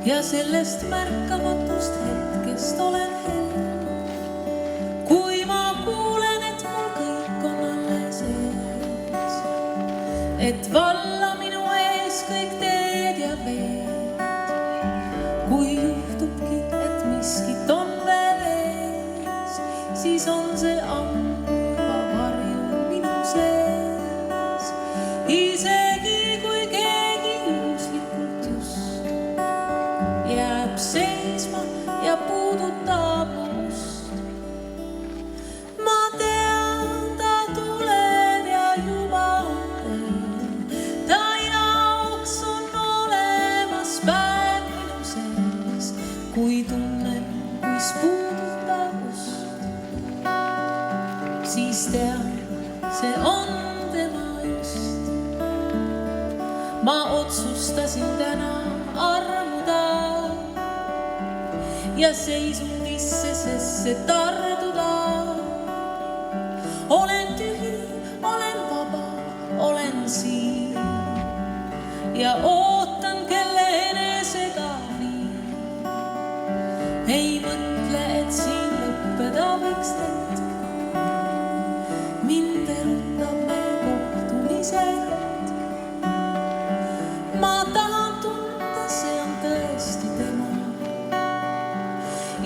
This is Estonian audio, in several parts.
ja sellest märkamatust hetkest olen hell. Kui ma kuulen, et mul kõik on alles ees, et valla minu ees kõik teed ja veed, kui juhtubki, et miskit on veel ees, siis on see ammu juba varju minu sees. Isegi kui keegi juhuslikult just jääb seisma ja puudutab must, ma tean, ta tuleb ja juba on teel. Ta jaoks on olemas päev minu sees, kui tunnen, kuis puudutab ust, siis tean, see on tema just. Ma otsustasin täna armuda ja seisundisse sesse tarduda. Olen tühi, olen vaba, olen siin ja ootan, kelle enesega viin. Ei mõtle, et siin lõppeda võiks hetk, mind erutab me kohtumise hetk. Ma tahan tunda, see on tõesti tema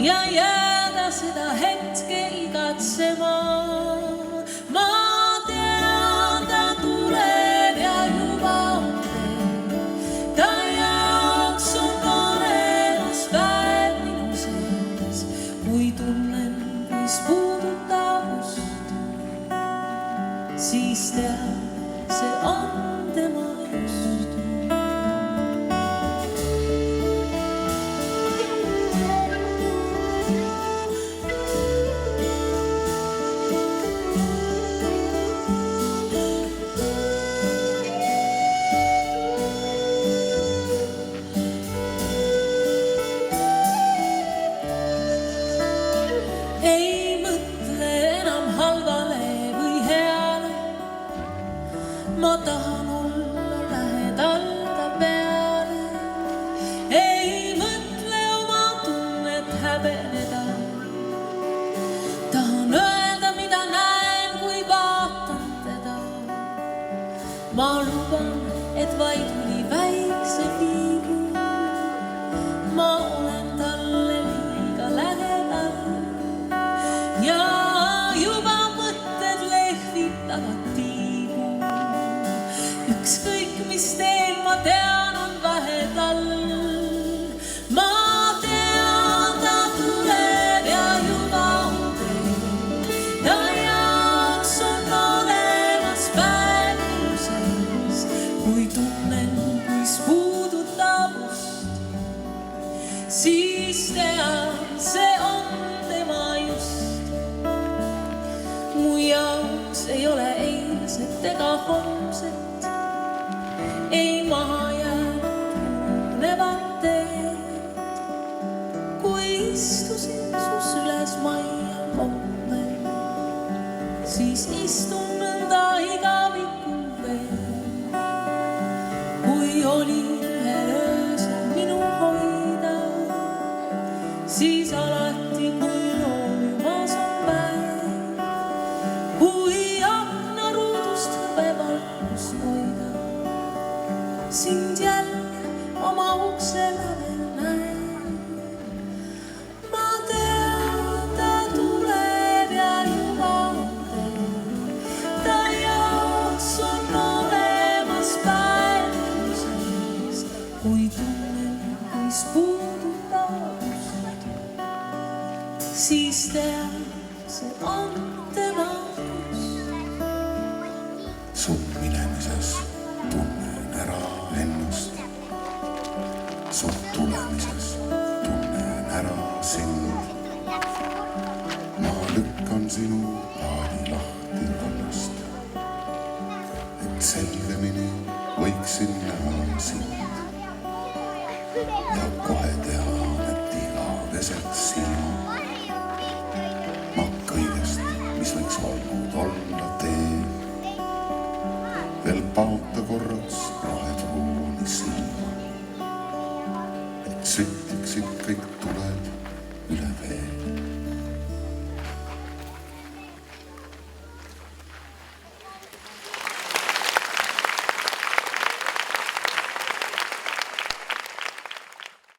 ja jääda seda hetke igatsema. Ma tean, ta tuleb ja juba on teel. Ta jaoks on olemas päev minu sees, kui tunnen, kuis puudutab ust, siis tean, see on tema just. Ei mõtle enam halvale või heale, ma tahan olla lähedal ta peale. Ei mõtle oma tunnet häbeneda, tahan öelda, mida näen, kui vaatan teda. Ma luban, et vaid mõni väikse viigu, ma olen talle liiga lähedal. Ja juba mõtted lehvitavad tiibu, ükskõik mis teen, ma tean, on vahe tal. Ma tean, ta tuleb ja juba on teel. Ta jaoks on olemas päev minu sees, kui tunnen, kuis puudutab ust, siis tean, see on tema just. Mu jaoks ei ole eilset ega homset, ei maha jäänud unevad teed. Kui istusin su süles majja homme, siis istun nõnda igavikul veel. Kui oli ühel öösel minu hoida, siis alati, kui loojumas on päev, kui aknaruudust hõbevalgust hoida, sind jälle oma ukse lävel näen. Ma tean, ta tuleb ja juba on teel. Ta jaoks on olemas päev minu sees, kui tunnen, kuis puudutab ust, siis tean, see on tema just. Su minemises tunnen ära ennast, su tulemises tunnen ära sind. Ma lükkan sinu paadi lahti vallast, et selgemini võiksin näha sind ja kohe tean, et igaveseks sinu ma kõigest, mis võiks olnud olla, teen veel paota korraks rohetruuni silma, et süttiksid kõik tuled üle vee.